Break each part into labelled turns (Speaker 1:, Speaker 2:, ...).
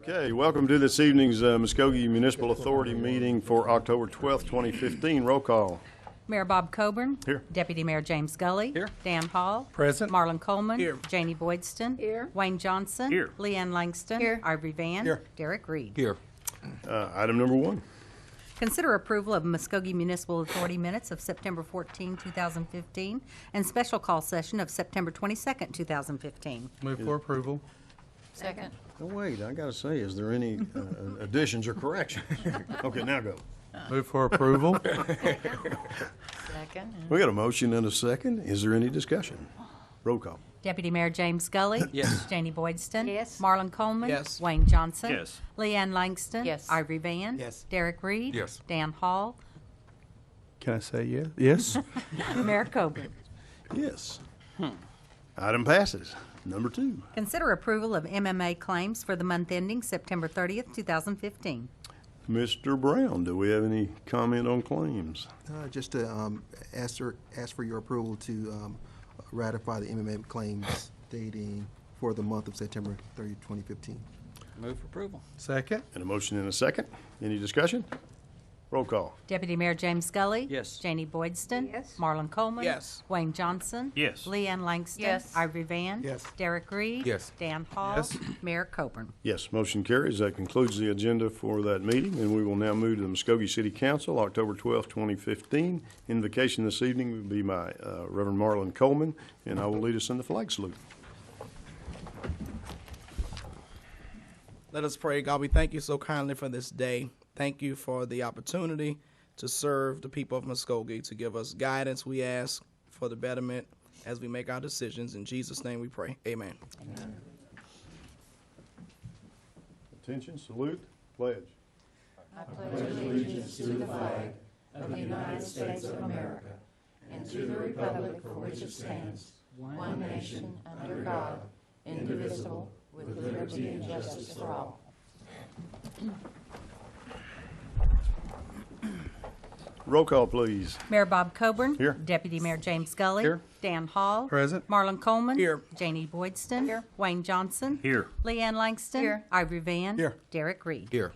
Speaker 1: Okay, welcome to this evening's Muskogee Municipal Authority meeting for October 12th, 2015. Roll call.
Speaker 2: Mayor Bob Coburn.
Speaker 1: Here.
Speaker 2: Deputy Mayor James Scully.
Speaker 3: Here.
Speaker 2: Dan Hall.
Speaker 3: Present.
Speaker 2: Marlon Coleman.
Speaker 3: Here.
Speaker 2: Janie Boydston.
Speaker 4: Here.
Speaker 2: Wayne Johnson.
Speaker 3: Here.
Speaker 2: Leanne Langston.
Speaker 4: Here.
Speaker 2: Ivory Van.
Speaker 3: Here.
Speaker 2: Derek Reed.
Speaker 3: Here.
Speaker 1: Item number 1.
Speaker 2: Consider approval of Muskogee Municipal Authority minutes of September 14, 2015, and special call session of September 22, 2015.
Speaker 3: Move for approval.
Speaker 4: Second.
Speaker 1: Oh, wait, I got to say, is there any additions or corrections? Okay, now go.
Speaker 3: Move for approval.
Speaker 4: Second.
Speaker 1: We got a motion and a second. Is there any discussion? Roll call.
Speaker 2: Deputy Mayor James Scully.
Speaker 3: Yes.
Speaker 2: Janie Boydston.
Speaker 4: Yes.
Speaker 2: Marlon Coleman.
Speaker 3: Yes.
Speaker 2: Wayne Johnson.
Speaker 3: Yes.
Speaker 2: Leanne Langston.
Speaker 4: Yes.
Speaker 2: Ivory Van.
Speaker 3: Yes.
Speaker 2: Derek Reed.
Speaker 3: Yes.
Speaker 2: Dan Hall.
Speaker 3: Can I say yes? Yes.
Speaker 2: Mayor Coburn.
Speaker 1: Yes. Item passes. Number 2.
Speaker 2: Consider approval of MMA claims for the month ending September 30th, 2015.
Speaker 1: Mr. Brown, do we have any comment on claims?
Speaker 5: Just to ask for your approval to ratify the MMA claims dating for the month of September 30, 2015.
Speaker 6: Move for approval.
Speaker 3: Second.
Speaker 1: And a motion and a second. Any discussion? Roll call.
Speaker 2: Deputy Mayor James Scully.
Speaker 6: Yes.
Speaker 2: Janie Boydston.
Speaker 4: Yes.
Speaker 2: Marlon Coleman.
Speaker 3: Yes.
Speaker 2: Wayne Johnson.
Speaker 3: Yes.
Speaker 2: Leanne Langston.
Speaker 4: Yes.
Speaker 2: Ivory Van.
Speaker 3: Yes.
Speaker 2: Derek Reed.
Speaker 3: Yes.
Speaker 2: Dan Hall.
Speaker 3: Yes.
Speaker 2: Mayor Coburn.
Speaker 1: Yes, motion carries. That concludes the agenda for that meeting, and we will now move to the Muskogee City Council, October 12th, 2015. Invocation this evening will be by Reverend Marlon Coleman, and I will lead us in the flag salute.
Speaker 7: Let us pray. God, we thank you so kindly for this day. Thank you for the opportunity to serve the people of Muskogee, to give us guidance, we ask, for the betterment as we make our decisions. In Jesus' name we pray. Amen.
Speaker 1: Attention, salute, pledge.
Speaker 4: I pledge allegiance to the flag of the United States of America and to the republic for which it stands, one nation, under God, indivisible, with liberty and justice for all.
Speaker 1: Roll call, please.
Speaker 2: Mayor Bob Coburn.
Speaker 1: Here.
Speaker 2: Deputy Mayor James Scully.
Speaker 3: Here.
Speaker 2: Dan Hall.
Speaker 3: Present.
Speaker 2: Marlon Coleman.
Speaker 7: Here.
Speaker 2: Janie Boydston.
Speaker 4: Here.
Speaker 2: Wayne Johnson.
Speaker 3: Here.
Speaker 2: Leanne Langston.
Speaker 4: Here.
Speaker 2: Ivory Van.
Speaker 3: Here.
Speaker 2: Derek Reed.
Speaker 3: Here.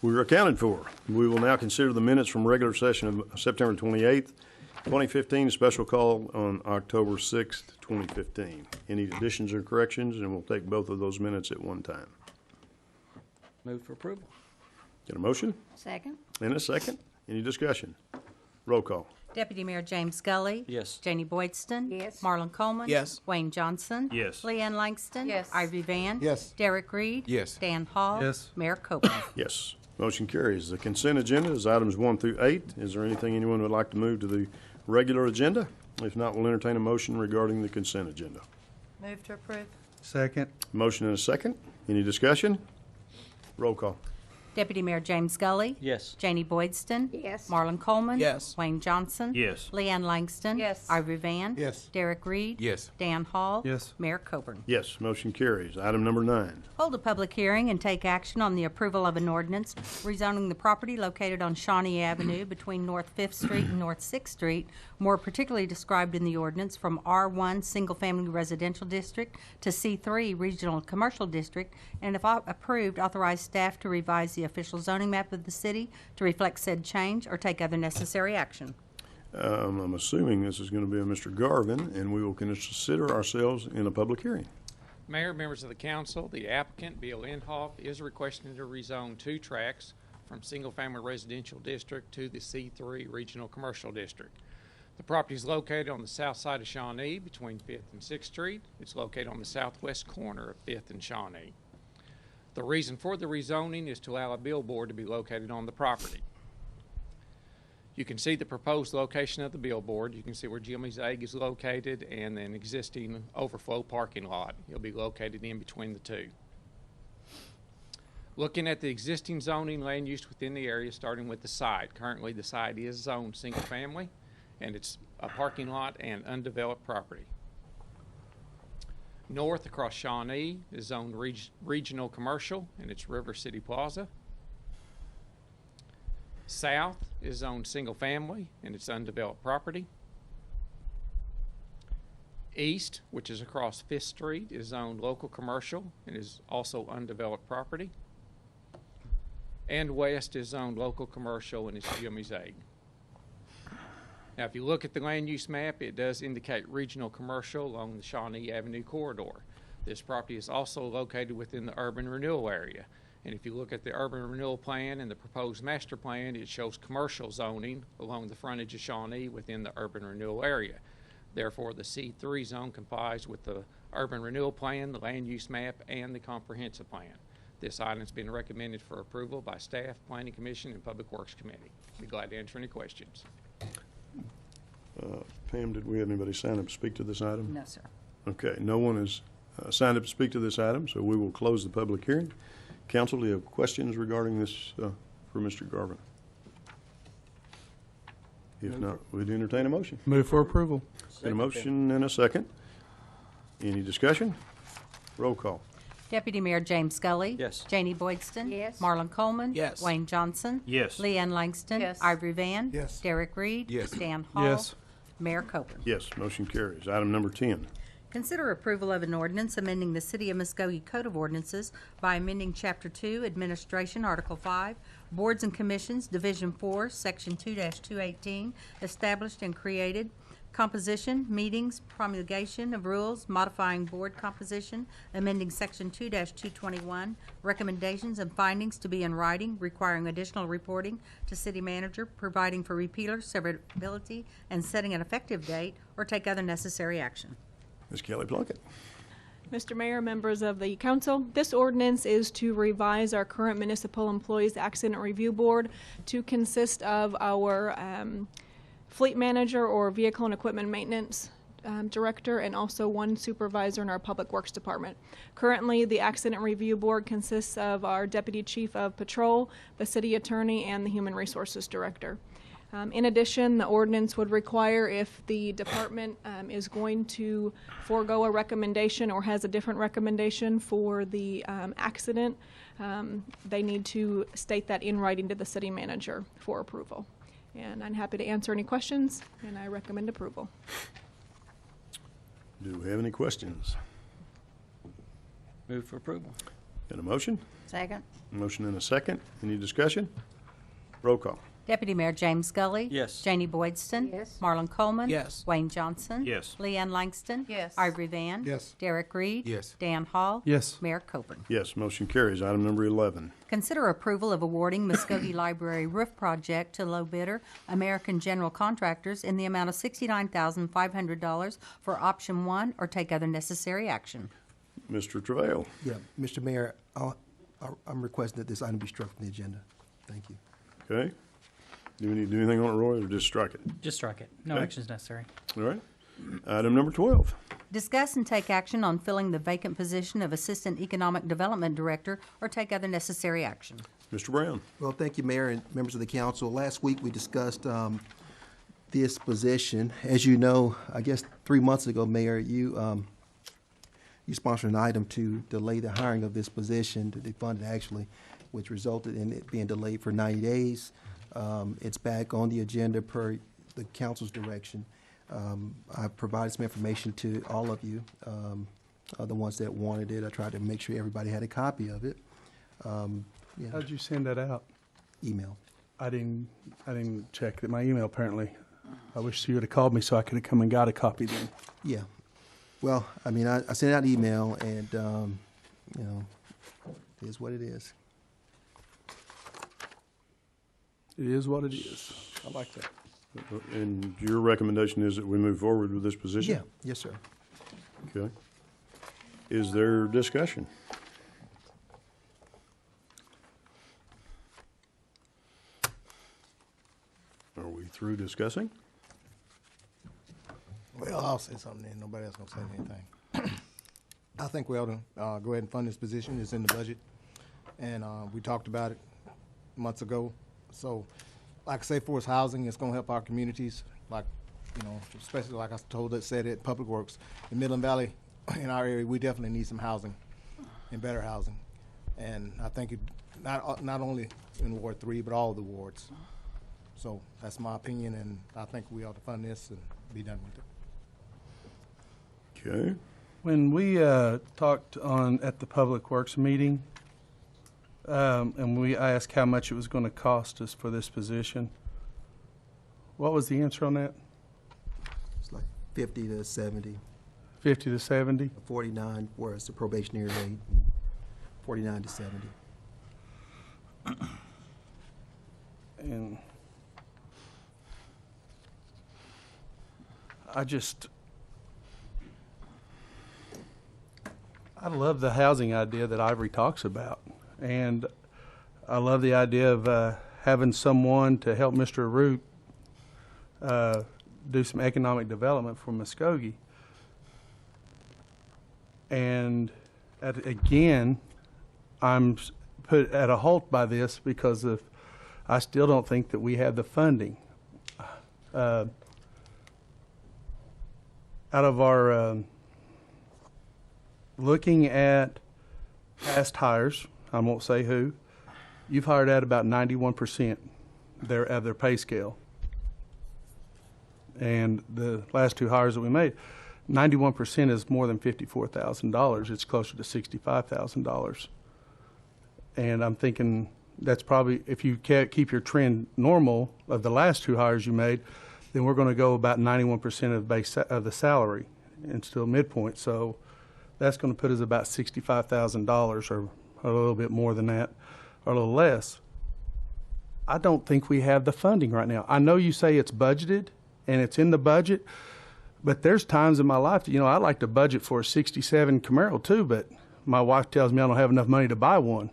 Speaker 1: We were accounted for. We will now consider the minutes from regular session of September 28th, 2015, special call on October 6th, 2015. Any additions or corrections, and we'll take both of those minutes at one time.
Speaker 6: Move for approval.
Speaker 1: Get a motion
Speaker 4: Second.
Speaker 1: and a second. Any discussion? Roll call.
Speaker 2: Deputy Mayor James Scully.
Speaker 6: Yes.
Speaker 2: Janie Boydston.
Speaker 4: Yes.
Speaker 2: Marlon Coleman.
Speaker 7: Yes.
Speaker 2: Wayne Johnson.
Speaker 3: Yes.
Speaker 2: Leanne Langston.
Speaker 4: Yes.
Speaker 2: Ivory Van.
Speaker 3: Yes.
Speaker 2: Derek Reed.
Speaker 3: Yes.
Speaker 2: Dan Hall.
Speaker 3: Yes.
Speaker 2: Mayor Coburn.
Speaker 1: Yes. Motion carries. The consent agenda is items 1 through 8. Is there anything anyone would like to move to the regular agenda? If not, we'll entertain a motion regarding the consent agenda.
Speaker 4: Move to approve.
Speaker 3: Second.
Speaker 1: Motion and a second. Any discussion? Roll call.
Speaker 2: Deputy Mayor James Scully.
Speaker 6: Yes.
Speaker 2: Janie Boydston.
Speaker 4: Yes.
Speaker 2: Marlon Coleman.
Speaker 7: Yes.
Speaker 2: Wayne Johnson.
Speaker 3: Yes.
Speaker 2: Leanne Langston.
Speaker 4: Yes.
Speaker 2: Ivory Van.
Speaker 3: Yes.
Speaker 2: Derek Reed.
Speaker 3: Yes.
Speaker 2: Dan Hall.
Speaker 3: Yes.
Speaker 2: Mayor Coburn.
Speaker 1: Yes. Motion carries. Item number 9.
Speaker 2: Hold a public hearing and take action on the approval of an ordinance rezoning the property located on Shawnee Avenue between North 5th Street and North 6th Street, more particularly described in the ordinance, from R1 Single Family Residential District to C3 Regional Commercial District, and if approved, authorize staff to revise the official zoning map of the city to reflect said change or take other necessary action.
Speaker 1: I'm assuming this is going to be a Mr. Garvin, and we will consider ourselves in a public hearing.
Speaker 8: Mayor, members of the council, the applicant, Bill Inhofe, is requesting to rezone 2 tracts from single-family residential district to the C3 Regional Commercial District. The property is located on the south side of Shawnee between 5th and 6th Street. It's located on the southwest corner of 5th and Shawnee. The reason for the rezoning is to allow a billboard to be located on the property. You can see the proposed location of the billboard. You can see where Jimmy's Egg is located and an existing overflow parking lot. It'll be located in between the two. Looking at the existing zoning land use within the area, starting with the site. Currently, the site is zoned single family, and it's a parking lot and undeveloped property. North across Shawnee is zoned regional commercial, and it's River City Plaza. South is zoned single family, and it's undeveloped property. East, which is across Fifth Street, is zoned local commercial and is also undeveloped property. And west is zoned local commercial and is Jimmy's Egg. Now, if you look at the land use map, it does indicate regional commercial along the Shawnee Avenue corridor. This property is also located within the urban renewal area. And if you look at the urban renewal plan and the proposed master plan, it shows commercial zoning along the frontage of Shawnee within the urban renewal area. Therefore, the C3 zone complies with the urban renewal plan, the land use map, and the comprehensive plan. This item has been recommended for approval by staff, Planning Commission, and Public Works Committee. Be glad to answer any questions.
Speaker 1: Pam, did we have anybody sign up to speak to this item?
Speaker 2: No, sir.
Speaker 1: Okay, no one has signed up to speak to this item, so we will close the public hearing. Council, do you have questions regarding this for Mr. Garvin? If not, we'd entertain a motion.
Speaker 3: Move for approval.
Speaker 1: Got a motion and a second. Any discussion? Roll call.
Speaker 2: Deputy Mayor James Scully.
Speaker 6: Yes.
Speaker 2: Janie Boydston.
Speaker 4: Yes.
Speaker 2: Marlon Coleman.
Speaker 7: Yes.
Speaker 2: Wayne Johnson.
Speaker 3: Yes.
Speaker 2: Leanne Langston.
Speaker 4: Yes.
Speaker 2: Ivory Van.
Speaker 3: Yes.
Speaker 2: Derek Reed.
Speaker 3: Yes.
Speaker 2: Dan Hall.
Speaker 3: Yes.
Speaker 2: Mayor Copeland.
Speaker 1: Yes, motion carries. Item number 10.
Speaker 2: Consider approval of an ordinance amending the City of Muskogee Code of Ordinances by amending Chapter 2, Administration, Article 5, Boards and Commissions, Division 4, Section 2-218, established and created, composition, meetings, promulgation of rules, modifying board composition, amending Section 2-221, recommendations and findings to be in writing, requiring additional reporting to city manager, providing for repealer severability, and setting an effective date, or take other necessary action.
Speaker 1: Ms. Kelly Plunkett.
Speaker 9: Mr. Mayor, members of the council, this ordinance is to revise our current municipal employees accident review board to consist of our fleet manager or vehicle and equipment maintenance director and also one supervisor in our public works department. Currently, the accident review board consists of our deputy chief of patrol, the city attorney, and the human resources director. In addition, the ordinance would require if the department is going to forego a recommendation or has a different recommendation for the accident, they need to state that in writing to the city manager for approval. And I'm happy to answer any questions, and I recommend approval.
Speaker 1: Do we have any questions?
Speaker 6: Move for approval.
Speaker 1: Got a motion?
Speaker 4: Second.
Speaker 1: Motion and a second. Any discussion? Roll call.
Speaker 2: Deputy Mayor James Scully.
Speaker 6: Yes.
Speaker 2: Janie Boydston.
Speaker 4: Yes.
Speaker 2: Marlon Coleman.
Speaker 7: Yes.
Speaker 2: Wayne Johnson.
Speaker 3: Yes.
Speaker 2: Leanne Langston.
Speaker 4: Yes.
Speaker 2: Ivory Van.
Speaker 3: Yes.
Speaker 2: Derek Reed.
Speaker 3: Yes.
Speaker 2: Dan Hall.
Speaker 3: Yes.
Speaker 2: Mayor Copeland.
Speaker 1: Yes, motion carries. Item number 11.
Speaker 2: Consider approval of awarding Muskogee Library roof project to low bidder American General Contractors in the amount of $69,500 for option 1 or take other necessary action.
Speaker 1: Mr. Travail.
Speaker 5: Yeah, Mr. Mayor, I'm requesting that this item be struck from the agenda. Thank you.
Speaker 1: Okay. Do we need to do anything on it, Roy, or just strike it?
Speaker 10: Just strike it. No
Speaker 1: Okay.
Speaker 10: action is necessary.
Speaker 1: All right. Item number 12.
Speaker 2: Discuss and take action on filling the vacant position of Assistant Economic Development Director or take other necessary action.
Speaker 1: Mr. Brown.
Speaker 5: Well, thank you, Mayor and members of the council. Last week, we discussed this position. As you know, I guess 3 months ago, Mayor, you sponsored an item to delay the hiring of this position, to defund it actually, which resulted in it being delayed for 90 days. It's back on the agenda per the council's direction. I provided some information to all of you, the ones that wanted it. I tried to make sure everybody had a copy of it. Yeah,
Speaker 3: How'd you send that out?
Speaker 5: email.
Speaker 3: I didn't check my email apparently. I wish you would have called me so I could have come and got a copy then.
Speaker 5: Yeah. Well, I mean, I sent out an email, and you know, it is what it is.
Speaker 3: It is what it is. I like that.
Speaker 1: And your recommendation is that we move forward with this position?
Speaker 5: Yeah. Yes, sir.
Speaker 1: Okay. Is there discussion? Are we through discussing?
Speaker 11: Well, I'll say something then. Nobody else gonna say anything. I think we ought to go ahead and fund this position. It's in the budget, and we talked about it months ago. So, like I say, for us housing, it's gonna help our communities. Like, you know, especially like I said at Public Works in Midland Valley, in our area, we definitely need some housing and better housing. And I think it, not only in Ward 3, but all of the wards. So that's my opinion, and I think we ought to fund this and be done with it.
Speaker 1: Okay.
Speaker 3: When we talked at the Public Works meeting, and I asked how much it was going to cost us for this position, what was the answer on that?
Speaker 5: It's like 50 to 70,
Speaker 3: 50 to 70?
Speaker 5: 49 was the probationary rate, 49 to 70.
Speaker 3: And I love the housing idea that Ivory talks about. And I love the idea of having someone to help Mr. Root do some economic development for Muskogee. And again, I'm put at a halt by this because I still don't think that we have the funding. Out of our looking at past hires, I won't say who, you've hired at about 91% of their pay scale. And the last two hires that we made, 91% is more than $54,000. It's closer to $65,000. And I'm thinking that's probably, if you keep your trend normal of the last two hires you made, then we're going to go about 91% of the salary and still midpoint. So that's going to put us about $65,000 or a little bit more than that or a little less. I don't think we have the funding right now. I know you say it's budgeted and it's in the budget, but there's times in my life, I like to budget for a 67 Camaro too, but my wife tells me I don't have enough money to buy one.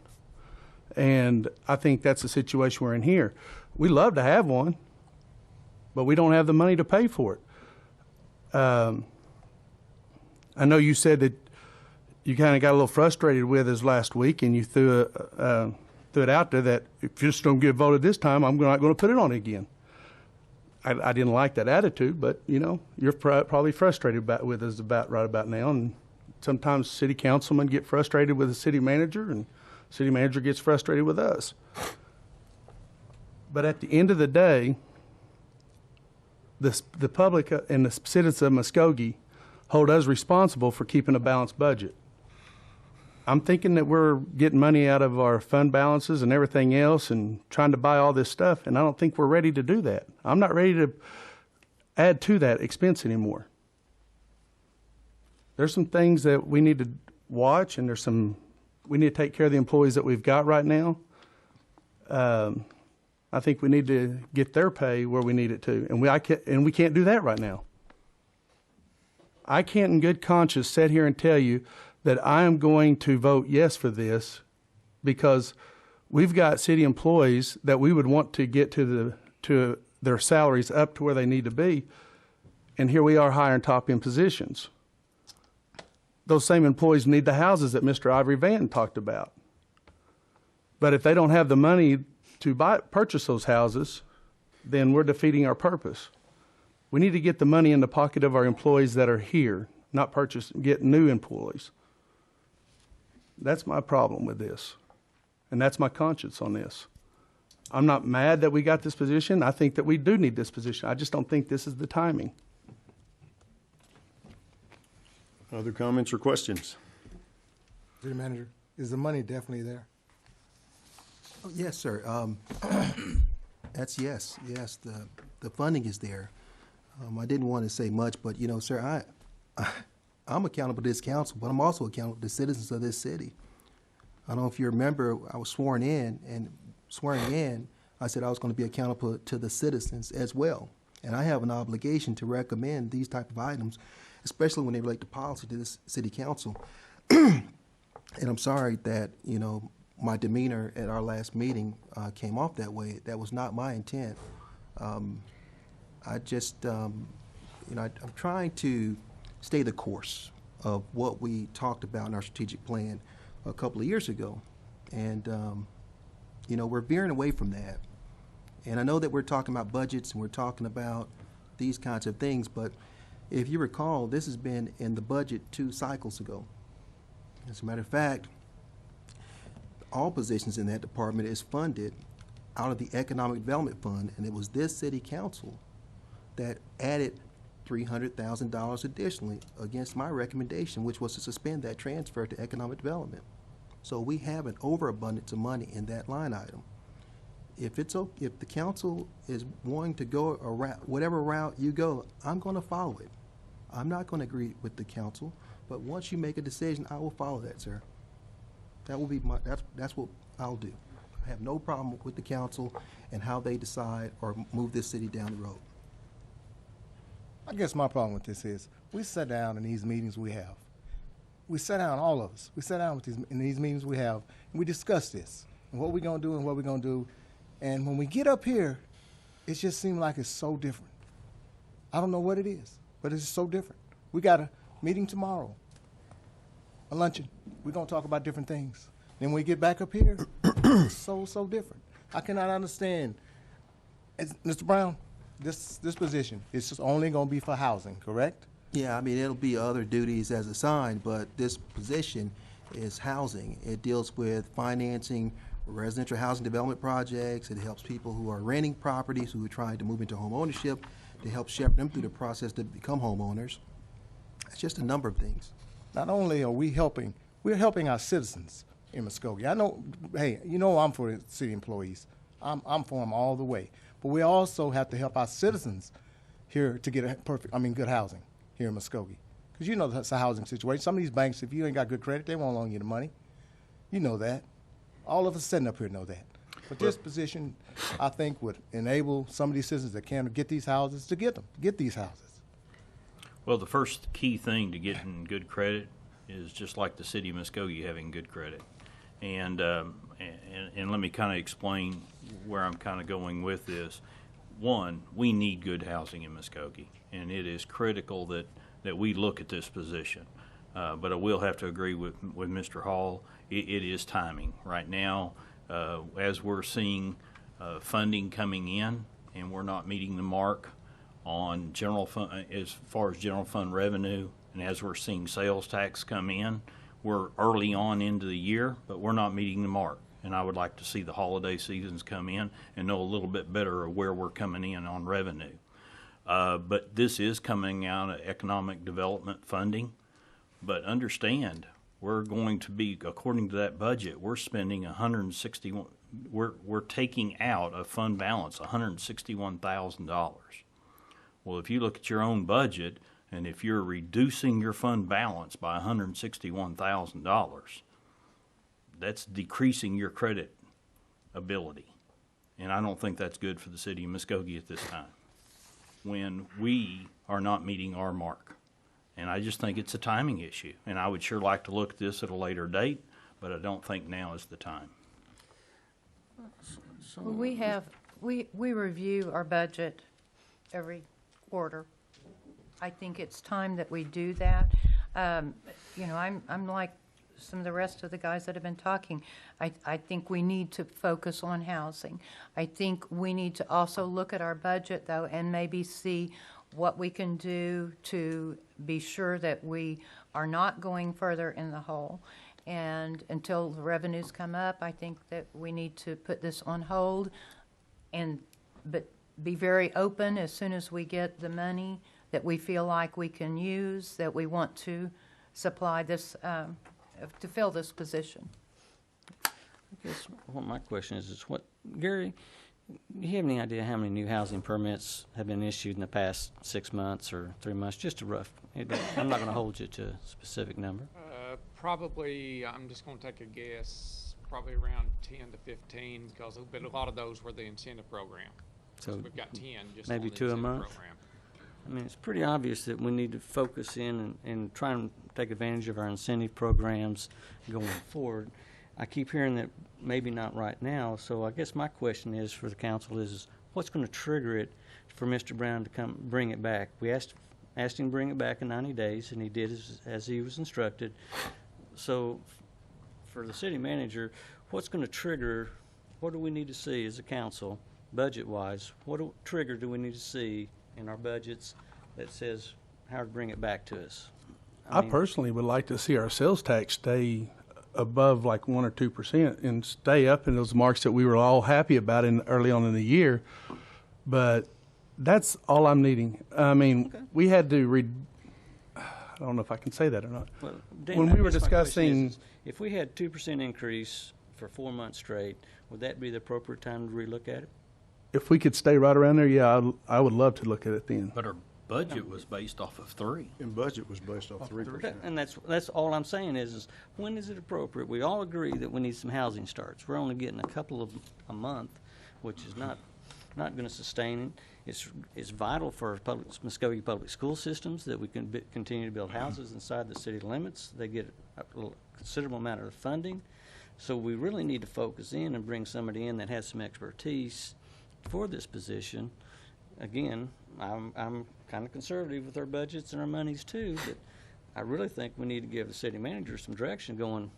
Speaker 3: And I think that's the situation we're in here. We love to have one, but we don't have the money to pay for it. I know you said that you kind of got a little frustrated with us last week, and you threw it out there that if you just don't get voted this time, I'm not going to put it on again. I didn't like that attitude, but you're probably frustrated with us right about now. And sometimes city councilmen get frustrated with the city manager, and city manager gets frustrated with us. But at the end of the day, the public and the citizens of Muskogee hold us responsible for keeping a balanced budget. I'm thinking that we're getting money out of our fund balances and everything else and trying to buy all this stuff, and I don't think we're ready to do that. I'm not ready to add to that expense anymore. There's some things that we need to watch, and we need to take care of the employees that we've got right now. I think we need to get their pay where we need it to, and we can't do that right now. I can't in good conscience sit here and tell you that I am going to vote yes for this because we've got city employees that we would want to get to their salaries up to where they need to be, and here we are hiring top-end positions. Those same employees need the houses that Mr. Ivory Van talked about. But if they don't have the money to purchase those houses, then we're defeating our purpose. We need to get the money in the pocket of our employees that are here, not get new employees. That's my problem with this, and that's my conscience on this. I'm not mad that we got this position. I think that we do need this position. I just don't think this is the timing.
Speaker 1: Other comments or questions?
Speaker 11: City Manager, is the money definitely there?
Speaker 5: Oh, yes, sir. That's yes. Yes, the funding is there. I didn't want to say much, but sir, I'm accountable to this council, but I'm also accountable to the citizens of this city. I don't know if you remember, I was swearing in, I said I was going to be accountable to the citizens as well. And I have an obligation to recommend these type of items, especially when they relate to policy to this city council. And I'm sorry that, my demeanor at our last meeting came off that way. That was not my intent. I just, I'm trying to stay the course of what we talked about in our strategic plan a couple of years ago. And, we're veering away from that. And I know that we're talking about budgets and we're talking about these kinds of things, but if you recall, this has been in the budget 2 cycles ago. As a matter of fact, all positions in that department is funded out of the Economic Development Fund, and it was this city council that added $300,000 additionally against my recommendation, which was to suspend that transfer to economic development. So we have an overabundance of money in that line item. If the council is wanting to go around, whatever route you go, I'm going to follow it. I'm not going to agree with the council, but once you make a decision, I will follow that, sir. That will be that's what I'll do. I have no problem with the council and how they decide or move this city down the road.
Speaker 11: I guess my problem with this is we sit down in these meetings we have. We sit down, all of us. We sit down in these meetings we have, and we discuss this and what we're going to do and what we're going to do. And when we get up here, it just seems like it's so different. I don't know what it is, but it's so different. We got a meeting tomorrow, a luncheon. We're going to talk about different things. Then when we get back up here, it's so different. I cannot understand. Mr. Brown, this position is just only going to be for housing, correct?
Speaker 5: Yeah, I mean, it'll be other duties as assigned, but this position is housing. It deals with financing residential housing development projects. It helps people who are renting properties, who are trying to move into home ownership, to help shepherd them through the process to become homeowners. It's just a number of things.
Speaker 11: Not only are we helping, we're helping our citizens in Muskogee. I know, hey, you know I'm for the city employees. I'm for them all the way. But we also have to help our citizens here to get good housing here in Muskogee. Because you know that's a housing situation. Some of these banks, if you ain't got good credit, they won't loan you the money. You know that. All of us sitting up here know that. But this position, I think, would enable some of these citizens that can get these houses to get these houses.
Speaker 10: Well, the first key thing to getting good credit is just like the city of Muskogee having good credit. And let me kind of explain where I'm kind of going with this. One, we need good housing in Muskogee, and it is critical that we look at this position. But I will have to agree with Mr. Hall. It is timing. Right now, as we're seeing funding coming in, and we're not meeting the mark on general fund as far as general fund revenue, and as we're seeing sales tax come in, we're early on into the year, but we're not meeting the mark. And I would like to see the holiday seasons come in and know a little bit better of where we're coming in on revenue. But this is coming out of economic development funding. But understand, we're going to be, according to that budget, we're spending $161. We're taking out of fund balance $161,000. Well, if you look at your own budget, and if you're reducing your fund balance by $161,000, that's decreasing your credit ability. And I don't think that's good for the city of Muskogee at this time, when we are not meeting our mark. And I just think it's a timing issue. And I would sure like to look at this at a later date, but I don't think now is the time.
Speaker 4: Well, we review our budget every quarter. I think it's time that we do that. You know, I'm like some of the rest of the guys that have been talking. I think we need to focus on housing. I think we need to also look at our budget, though, and maybe see what we can do to be sure that we are not going further in the hole. And until the revenues come up, I think that we need to put this on hold, but be very open as soon as we get the money that we feel like we can use, that we want to supply this, to fill this position.
Speaker 6: I guess what my question is Gary, do you have any idea how many new housing permits have been issued in the past 6 months or 3 months? Just a rough. I'm not going to hold you to a specific number.
Speaker 8: Probably, I'm just going to take a guess, probably around 10 to 15, because a lot of those were the incentive program. So we've got 10 just
Speaker 6: maybe
Speaker 8: on the
Speaker 6: 2 a
Speaker 8: incentive
Speaker 6: month.
Speaker 8: Program.
Speaker 6: I mean, it's pretty obvious that we need to focus in and try and take advantage of our incentive programs going forward. I keep hearing that maybe not right now, so I guess my question is for the council is what's going to trigger it for Mr. Brown to come bring it back? We asked him to bring it back in 90 days, and he did as he was instructed. So for the city manager, what's going to trigger, what do we need to see as a council, budget-wise? What trigger do we need to see in our budgets that says how to bring it back to us?
Speaker 3: I personally would like to see our sales tax stay above like 1 or 2% and stay up in those marks that we were all happy about early on in the year. But That's all I'm needing. I mean, we had to I don't know if I can say that or not.
Speaker 6: Well, Dan,
Speaker 3: When
Speaker 6: I
Speaker 3: we were
Speaker 6: guess my question
Speaker 3: discussing,
Speaker 6: is, if we had 2% increase for 4 months straight, would that be the appropriate time to relook at it?
Speaker 3: if we could stay right around there, yeah, I would love to look at it then.
Speaker 10: But our budget was based off of 3.
Speaker 1: And budget was based off 3%.
Speaker 6: And that's all I'm saying is when is it appropriate? We all agree that we need some housing starts. We're only getting a couple of a month, which is not going to sustain it. It's vital for Muskogee public school systems that we can continue to build houses inside the city limits. They get a considerable amount of funding. So we really need to focus in and bring somebody in that has some expertise for this position. Again, I'm kind of conservative with our budgets and our monies too, but I really think we need to give the city manager some direction going.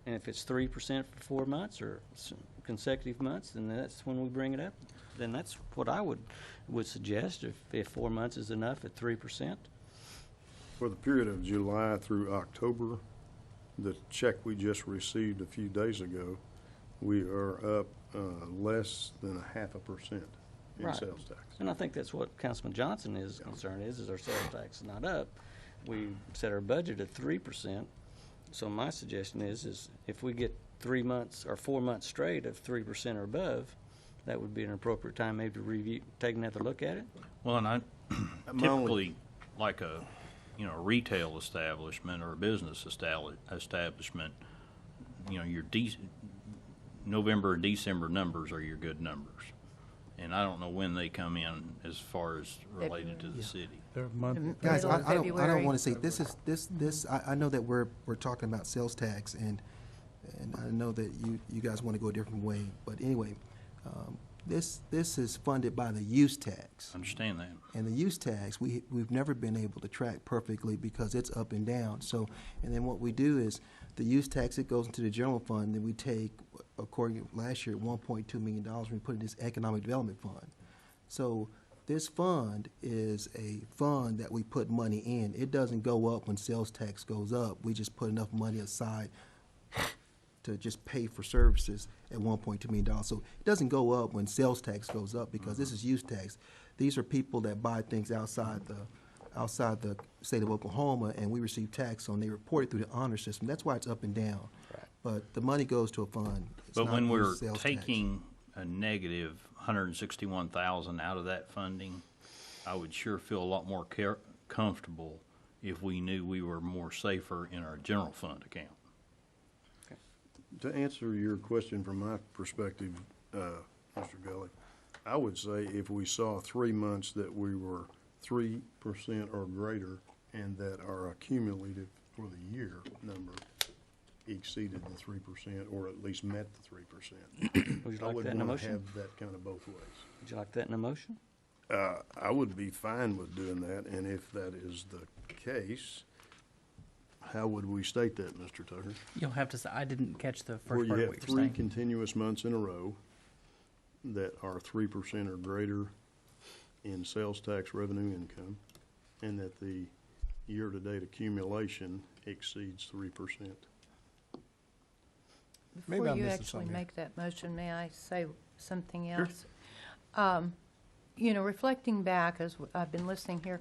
Speaker 6: And if it's 3% for 4 months or consecutive months, then that's when we bring it up. Then that's what I would suggest if 4 months is enough at 3%.
Speaker 1: For the period of July through October, the check we just received a few days ago, we are up less than 0.5% in
Speaker 6: Right.
Speaker 1: sales tax.
Speaker 6: And I think that's what Councilman Johnson is concerned is our sales tax is not up. We set our budget at 3%. So my suggestion is if we get 3 months or 4 months straight of 3% or above, that would be an appropriate time maybe to review, take another look at it.
Speaker 10: Well, and I
Speaker 1: My only-
Speaker 10: typically, like a retail establishment or a business establishment, your November or December numbers are your good numbers. And I don't know when they come in as far as related to the city.
Speaker 3: They're a month.
Speaker 5: Guys,
Speaker 4: Middle of
Speaker 5: I don't
Speaker 4: February.
Speaker 5: want to say, I know that we're talking about sales tax, and I know that you guys want to go a different way, but anyway, this is funded by the use tax.
Speaker 10: Understand that.
Speaker 5: And the use tax, we've never been able to track perfectly because it's up and down. So, and then what we do is, the use tax, it goes into the general fund, then we take, according to last year, $1.2 million, we put in this economic development fund. So this fund is a fund that we put money in. It doesn't go up when sales tax goes up. We just put enough money aside to just pay for services at $1.2 million. So it doesn't go up when sales tax goes up because this is use tax. These are people that buy things outside the state of Oklahoma, and we receive tax on. They report it through the honor system. That's why it's up and down.
Speaker 6: Right.
Speaker 5: But the money goes to a fund. It's
Speaker 10: But
Speaker 5: not
Speaker 10: when we're
Speaker 5: sales tax.
Speaker 10: taking a negative 161,000 out of that funding, I would sure feel a lot more comfortable if we knew we were more safer in our general fund account.
Speaker 1: To answer your question from my perspective, Mr. Gully, I would say if we saw 3 months that we were 3% or greater and that our accumulative for the year number exceeded the 3% or at least met the 3%.
Speaker 6: Would you
Speaker 1: I
Speaker 6: like
Speaker 1: would
Speaker 6: that in a
Speaker 1: want to
Speaker 6: motion?
Speaker 1: have that kind of both ways.
Speaker 6: Would you like that in a motion?
Speaker 1: I would be fine with doing that, and if that is the case, how would we state that, Mr. Tucker?
Speaker 12: You'll have to say, I didn't catch the
Speaker 1: Where
Speaker 12: first
Speaker 1: you
Speaker 12: part of
Speaker 1: have
Speaker 12: what you're
Speaker 1: 3
Speaker 12: saying.
Speaker 1: continuous months in a row that are 3% or greater in sales tax revenue income, and that the year-to-date accumulation exceeds 3%.
Speaker 11: Maybe
Speaker 4: Before
Speaker 11: I'm
Speaker 4: you
Speaker 11: missing
Speaker 4: actually
Speaker 11: something here.
Speaker 4: make that motion, may I say something else? Reflecting back as I've been listening here,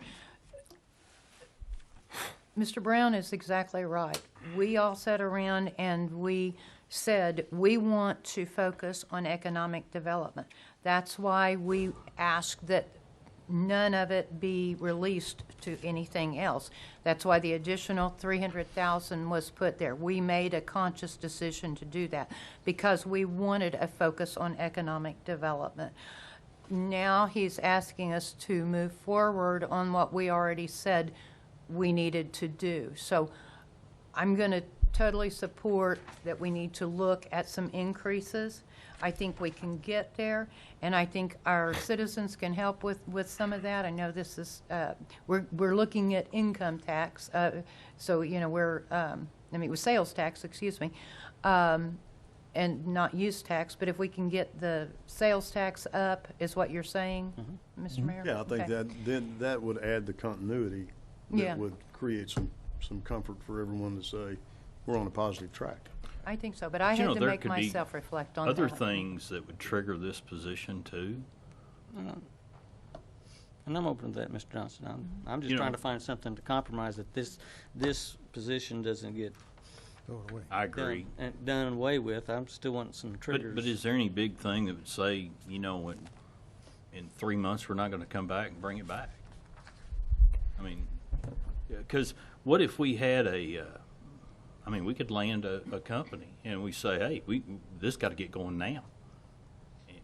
Speaker 4: Mr. Brown is exactly right. We all sat around and we said, we want to focus on economic development. That's why we asked that none of it be released to anything else. That's why the additional $300,000 was put there. We made a conscious decision to do that because we wanted a focus on economic development. Now he's asking us to move forward on what we already said we needed to do. So I'm going to totally support that we need to look at some increases. I think we can get there, and I think our citizens can help with some of that. I know this is, we're looking at income tax, so, with sales tax, excuse me, and not use tax, but if we can get the sales tax up, is what you're saying, Mr. Mayor?
Speaker 1: Yeah, I think
Speaker 4: Okay.
Speaker 1: that would add the continuity
Speaker 4: Yeah.
Speaker 1: that would create some comfort for everyone to say, we're on a positive track.
Speaker 4: I think so, but I
Speaker 10: You know,
Speaker 4: had to
Speaker 10: there
Speaker 4: make
Speaker 10: could be
Speaker 4: myself reflect on
Speaker 10: Other
Speaker 4: that.
Speaker 10: things that would trigger this position too,
Speaker 6: And I'm open to that, Mr. Johnson. I'm just
Speaker 10: You know-
Speaker 6: trying to find something to compromise that this position doesn't get
Speaker 11: Throw it away.
Speaker 10: I agree.
Speaker 6: done away with. I'm still wanting some triggers.
Speaker 10: But is there any big thing that would say, you know, in 3 months, we're not going to come back and bring it back? I mean, because what if we had we could land a company and we say, hey, this got to get going now.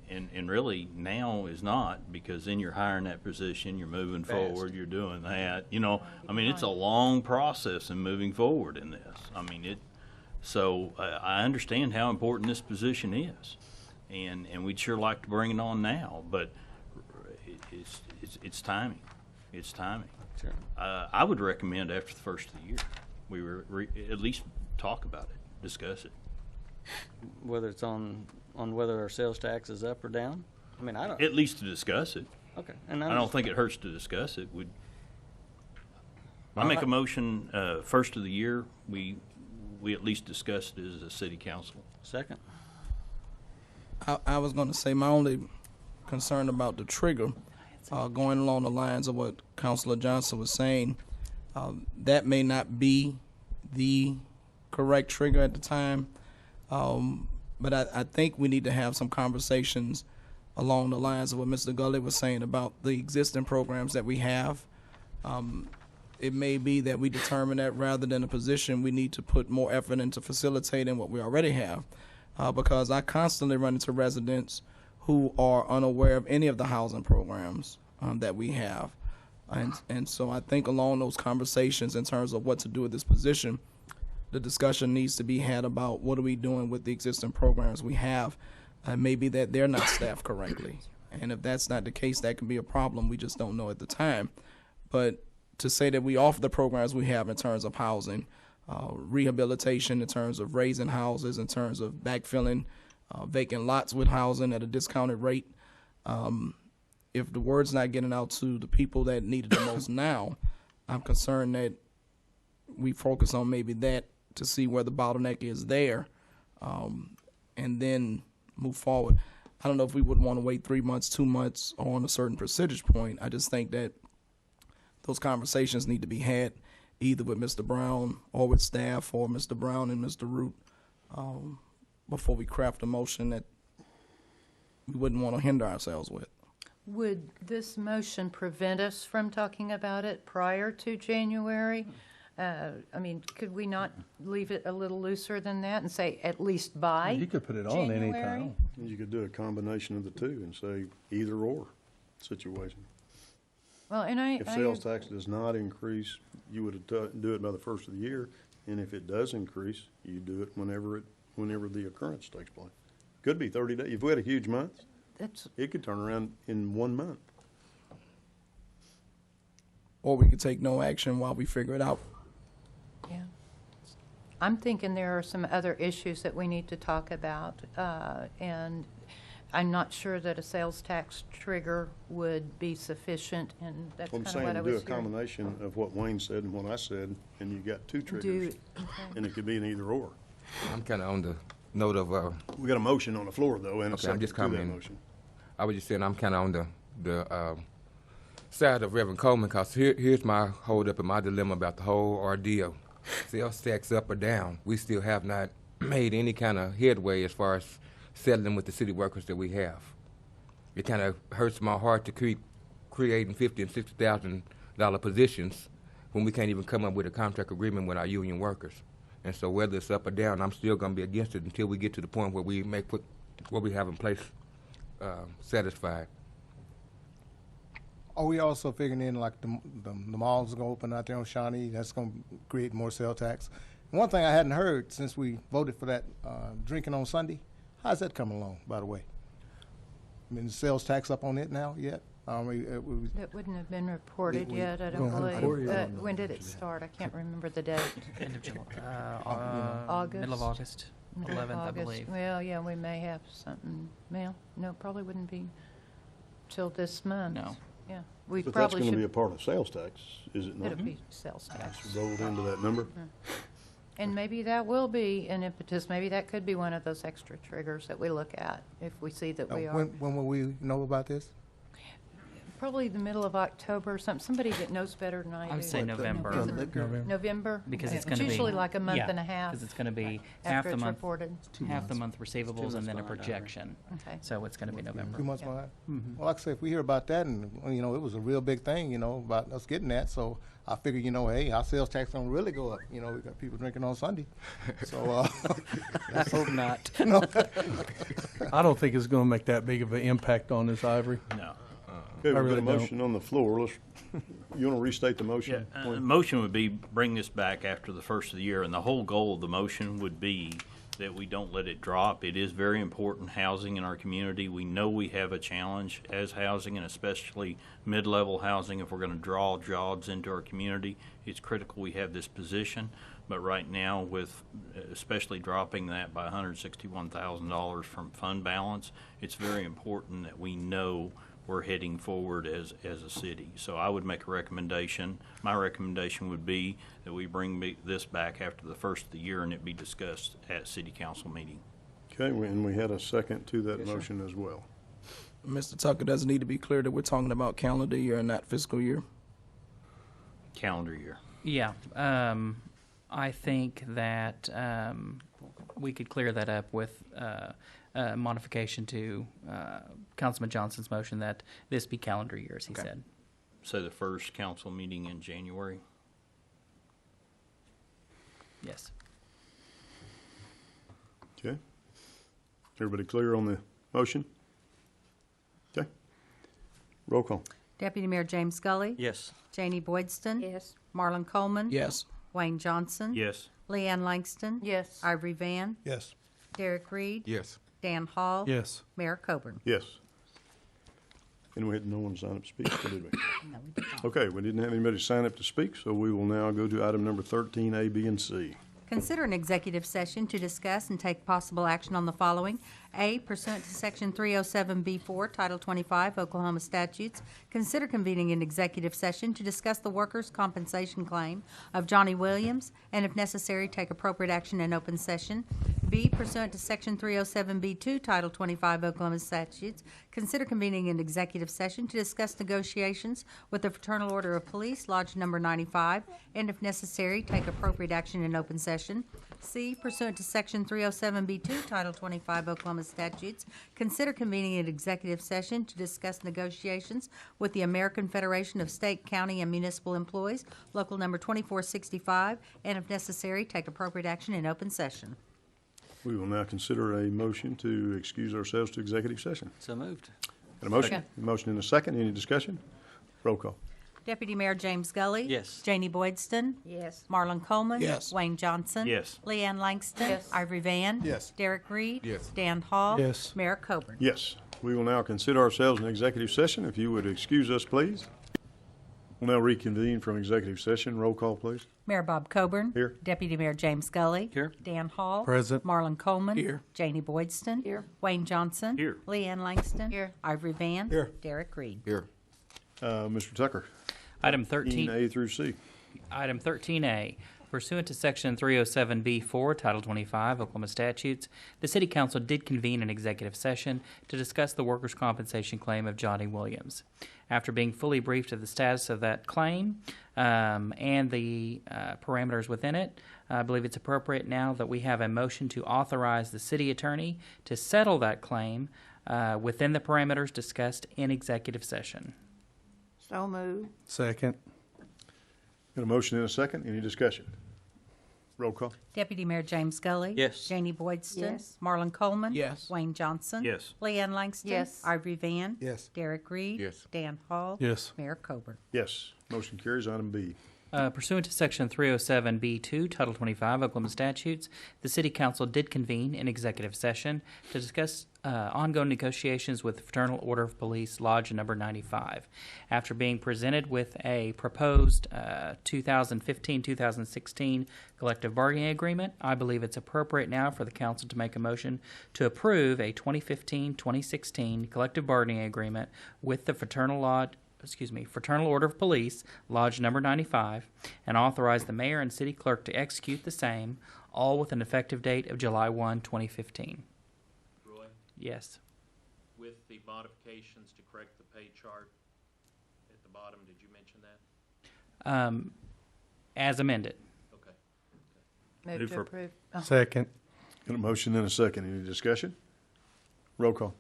Speaker 10: And really now is not, because then you're hiring that position, you're moving forward, you're doing that. You know, I mean, it's a long process in moving forward in this. I mean, so I understand how important this position is, and we'd sure like to bring it on now, but it's timing. It's timing.
Speaker 6: Sure.
Speaker 10: I would recommend after the first of the year, we were at least talk about it, discuss it.
Speaker 6: Whether it's on whether our sales tax is up or down. I mean, I don't.
Speaker 10: At least to discuss it.
Speaker 6: Okay, and
Speaker 10: I don't think it hurts to discuss it. I make a motion, first of the year, we at least discuss it as a city council.
Speaker 6: Second.
Speaker 7: I was going to say my only concern about the trigger, going along the lines of what Councilor Johnson was saying, that may not be the correct trigger at the time. But I think we need to have some conversations along the lines of what Mr. Gully was saying about the existing programs that we have. It may be that we determine that rather than a position, we need to put more effort into facilitating what we already have. Because I constantly run into residents who are unaware of any of the housing programs that we have. And so I think along those conversations in terms of what to do with this position, the discussion needs to be had about what are we doing with the existing programs we have. Maybe that they're not staffed correctly. And if that's not the case, that can be a problem. We just don't know at the time. But to say that we offer the programs we have in terms of housing, rehabilitation, in terms of raising houses, in terms of backfilling vacant lots with housing at a discounted rate, if the word's not getting out to the people that need it the most now, I'm concerned that we focus on maybe that to see where the bottleneck is there, and then move forward. I don't know if we would want to wait 3 months, 2 months, or on a certain percentage point. I just think that those conversations need to be had either with Mr. Brown or with staff or Mr. Brown and Mr. Root before we craft a motion that we wouldn't want to hinder ourselves with.
Speaker 4: Would this motion prevent us from talking about it prior to January? I mean, could we not leave it a little looser than that and say at least by
Speaker 3: You could put it on any
Speaker 4: January?
Speaker 3: time.
Speaker 1: You could do a combination of the two and say either or situation.
Speaker 4: Well, and
Speaker 1: If sales tax does not increase, you would do it by the first of the year, and if it does increase, you do it whenever the occurrence takes place. Could be 30 days. If we had a huge month, it could turn around in 1 month.
Speaker 7: Or we could take no action while we figure it out.
Speaker 4: Yeah. I'm thinking there are some other issues that we need to talk about, and I'm not sure that a sales tax trigger would be sufficient, and that's
Speaker 1: I'm
Speaker 4: kind of
Speaker 1: saying
Speaker 4: what I
Speaker 1: to do a
Speaker 4: was hearing.
Speaker 1: combination of what Wayne said and what I said, and you got two triggers, and it could be an either or.
Speaker 13: I'm kind of on the note of,
Speaker 1: We got a motion on the floor, though, and a
Speaker 13: Okay, I'm
Speaker 1: second
Speaker 13: just
Speaker 1: to that
Speaker 13: commenting.
Speaker 1: motion.
Speaker 13: I was just saying I'm kind of on the side of Reverend Coleman, because here's my hold up and my dilemma about the whole ordeal. Sales tax up or down, we still have not made any kind of headway as far as settling with the city workers that we have. It kind of hurts my heart to keep creating $50,000 and $60,000 positions when we can't even come up with a contract agreement with our union workers. And so whether it's up or down, I'm still going to be against it until we get to the point where we make what we have in place satisfied.
Speaker 11: Are we also figuring in like the malls are going to open out there on Shawnee? That's going to create more sales tax. And one thing I hadn't heard since we voted for that drinking on Sunday, how's that coming along, by the way? I mean, the sales tax up on it now yet?
Speaker 4: That wouldn't have been reported
Speaker 11: We-
Speaker 4: yet, I
Speaker 11: Go
Speaker 4: don't
Speaker 11: ahead.
Speaker 4: believe. When did it start? I can't remember the date.
Speaker 12: End of July,
Speaker 4: August?
Speaker 12: middle of August,
Speaker 4: Middle of
Speaker 12: 11th, I
Speaker 4: August.
Speaker 12: believe.
Speaker 4: Well, yeah, we may have something. Well, no, probably wouldn't be till this month.
Speaker 12: No.
Speaker 4: Yeah, we
Speaker 1: But that's
Speaker 4: probably
Speaker 1: going to be a
Speaker 4: should.
Speaker 1: part of sales tax, is it not?
Speaker 4: It'll be sales tax.
Speaker 1: It's rolled into that number?
Speaker 4: And maybe that will be an impetus. Maybe that could be one of those extra triggers that we look at if we see that we are.
Speaker 11: When will we know about this?
Speaker 4: Probably the middle of October, somebody that knows better than I do.
Speaker 12: I would say November.
Speaker 4: November?
Speaker 12: Because it's
Speaker 4: Okay.
Speaker 12: going to be
Speaker 4: usually like a month and a half
Speaker 12: Because it's going to be half
Speaker 4: after
Speaker 12: the
Speaker 4: it's
Speaker 12: month,
Speaker 4: reported.
Speaker 12: half the month receivables, and then a
Speaker 6: behind already.
Speaker 12: projection.
Speaker 4: Okay.
Speaker 12: So it's going to be November.
Speaker 11: 2 months
Speaker 4: Yeah.
Speaker 11: behind. Well, like I say, if we hear about that, and you know, it was a real big thing, you know, about us getting that. So I figure, you know, hey, our sales tax don't really go up. You know, we got people drinking on Sunday, so
Speaker 12: Let's hope not.
Speaker 11: you know.
Speaker 3: I don't think it's going to make that big of an impact on this, Ivory.
Speaker 10: No.
Speaker 1: Okay, we've got
Speaker 3: really
Speaker 1: a motion on the floor. Let's, you want to restate the
Speaker 10: Yeah,
Speaker 1: motion?
Speaker 10: the motion would be bring this back after the first of the year, and the whole goal of the motion would be that we don't let it drop. It is very important housing in our community. We know we have a challenge as housing, and especially mid-level housing. If we're going to draw jobs into our community, it's critical we have this position. But right now, with especially dropping that by $161,000 from fund balance, it's very important that we know we're heading forward as a city. So I would make a recommendation. My recommendation would be that we bring this back after the first of the year and it be discussed at City Council meeting.
Speaker 1: Okay, and we had a second to that motion as well.
Speaker 7: Mr. Tucker, does it need to be clear that we're talking about calendar year and not fiscal year?
Speaker 10: Calendar year.
Speaker 12: Yeah. I think that we could clear that up with modification to Councilman Johnson's motion that this be calendar year, as he said.
Speaker 10: So the first council meeting in January.
Speaker 12: Yes.
Speaker 1: Okay. Everybody clear on the motion? Okay. Roll call.
Speaker 2: Deputy Mayor James Scully.
Speaker 6: Yes.
Speaker 2: Janie Boydston.
Speaker 4: Yes.
Speaker 2: Marlon Coleman.
Speaker 7: Yes.
Speaker 2: Wayne Johnson.
Speaker 10: Yes.
Speaker 2: Leanne Langston.
Speaker 4: Yes.
Speaker 2: Ivory Van.
Speaker 11: Yes.
Speaker 2: Derek Reed.
Speaker 13: Yes.
Speaker 2: Dan Hall.
Speaker 3: Yes.
Speaker 2: Mayor Coburn.
Speaker 1: Yes. And we had no one sign up to speak, did we?
Speaker 2: No, we did not.
Speaker 1: Okay, we didn't have anybody sign up to speak, so we will now go to item number 13, A, B, and C.
Speaker 2: Consider an executive session to discuss and take possible action on the following. A, pursuant to Section 307B4, Title 25, Oklahoma statutes, consider convening an executive session to discuss the workers' compensation claim of Johnny Williams, and if necessary, take appropriate action in open session. B, pursuant to Section 307B2, Title 25, Oklahoma statutes, consider convening an executive session to discuss negotiations with the Fraternal Order of Police, Lodge Number 95, and if necessary, take appropriate action in open session. C, pursuant to Section 307B2, Title 25, Oklahoma statutes, consider convening an executive session to discuss negotiations with the American Federation of State, County, and Municipal Employees, Local Number 2465, and if necessary, take appropriate action in open session.
Speaker 1: We will now consider a motion to excuse ourselves to executive session.
Speaker 6: So moved.
Speaker 1: Got a motion?
Speaker 2: Second.
Speaker 1: A motion and a second. Any discussion? Roll call.
Speaker 2: Deputy Mayor James Gully.
Speaker 6: Yes.
Speaker 2: Janie Boydston.
Speaker 4: Yes.
Speaker 2: Marlon Coleman.
Speaker 7: Yes.
Speaker 2: Wayne Johnson.
Speaker 10: Yes.
Speaker 2: Leanne Langston.
Speaker 4: Yes.
Speaker 2: Ivory Van.
Speaker 11: Yes.
Speaker 2: Derek Reed.
Speaker 13: Yes.
Speaker 2: Dan Hall.
Speaker 3: Yes.
Speaker 2: Mayor Coburn.
Speaker 1: Yes. We will now consider ourselves in executive session. If you would excuse us, please. We'll now reconvene from executive session. Roll call, please.
Speaker 2: Mayor Bob Coburn.
Speaker 1: Here.
Speaker 2: Deputy Mayor James Scully.
Speaker 6: Here.
Speaker 2: Dan Hall.
Speaker 3: Present.
Speaker 2: Marlon Coleman.
Speaker 7: Here.
Speaker 2: Janie Boydston.
Speaker 4: Here.
Speaker 2: Wayne Johnson.
Speaker 10: Here.
Speaker 2: Leanne Langston.
Speaker 4: Here.
Speaker 2: Ivory Van.
Speaker 11: Here.
Speaker 2: Derek Reed.
Speaker 13: Here.
Speaker 1: Mr. Tucker.
Speaker 12: Item 13.
Speaker 1: A through C.
Speaker 12: Item 13A, pursuant to Section 307B4, Title 25, Oklahoma statutes, the City Council did convene an executive session to discuss the workers' compensation claim of Johnny Williams. After being fully briefed of the status of that claim and the parameters within it, I believe it's appropriate now that we have a motion to authorize the city attorney to settle that claim within the parameters discussed in executive session.
Speaker 4: So moved.
Speaker 3: Second.
Speaker 1: Got a motion and a second. Any discussion? Roll call.
Speaker 2: Deputy Mayor James Scully.
Speaker 6: Yes.
Speaker 2: Janie Boydston.
Speaker 4: Yes.
Speaker 2: Marlon Coleman.
Speaker 7: Yes.
Speaker 2: Wayne Johnson.
Speaker 10: Yes.
Speaker 2: Leanne Langston.
Speaker 4: Yes.
Speaker 2: Ivory Van.
Speaker 11: Yes.
Speaker 2: Derek Reed.
Speaker 13: Yes.
Speaker 2: Dan Hall.
Speaker 3: Yes.
Speaker 2: Mayor Coburn.
Speaker 1: Yes. Motion carries. Item B.
Speaker 12: Pursuant to Section 307B2, Title 25, Oklahoma statutes, the City Council did convene an executive session to discuss ongoing negotiations with the Fraternal Order of Police, Lodge Number 95. After being presented with a proposed 2015-2016 collective bargaining agreement, I believe it's appropriate now for the Council to make a motion to approve a 2015-2016 collective bargaining agreement with the Fraternal Order of Police, Lodge Number 95, and authorize the mayor and city clerk to execute the same, all with an effective date of July 1, 2015.
Speaker 10: Roy,
Speaker 12: Yes.
Speaker 10: with the modifications to correct the pay chart bottom, did you mention that?
Speaker 12: As amended.
Speaker 10: Okay.
Speaker 4: Move to approve. Oh,
Speaker 3: Second.
Speaker 1: Got a motion and a second. Any discussion? Roll call.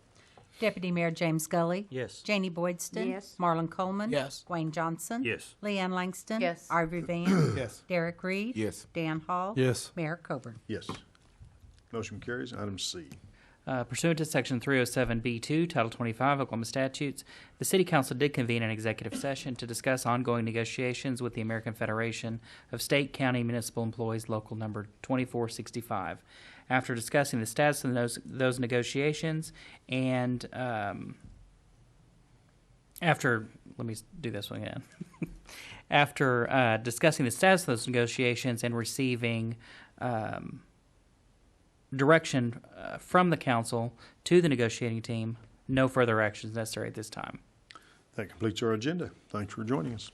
Speaker 2: Deputy Mayor James Gully.
Speaker 6: Yes.
Speaker 2: Janie Boydston.
Speaker 4: Yes.
Speaker 2: Marlon Coleman.
Speaker 7: Yes.
Speaker 2: Wayne Johnson.
Speaker 10: Yes.
Speaker 2: Leanne Langston.
Speaker 4: Yes.
Speaker 2: Ivory Van.
Speaker 11: Yes.
Speaker 2: Derek Reed.
Speaker 13: Yes.
Speaker 2: Dan Hall.
Speaker 3: Yes.
Speaker 2: Mayor Coburn.
Speaker 1: Yes. Motion carries. Item C.
Speaker 12: Pursuant to Section 307B2, Title 25 Oklahoma statutes, the City Council did convene an executive session to discuss ongoing negotiations with the American Federation of State, County, Municipal Employees, Local Number 2465. After discussing the status of those negotiations and after discussing the status of those negotiations and receiving direction from the council to the negotiating team, no further action is necessary at this time.
Speaker 1: That completes our agenda. Thanks for joining us.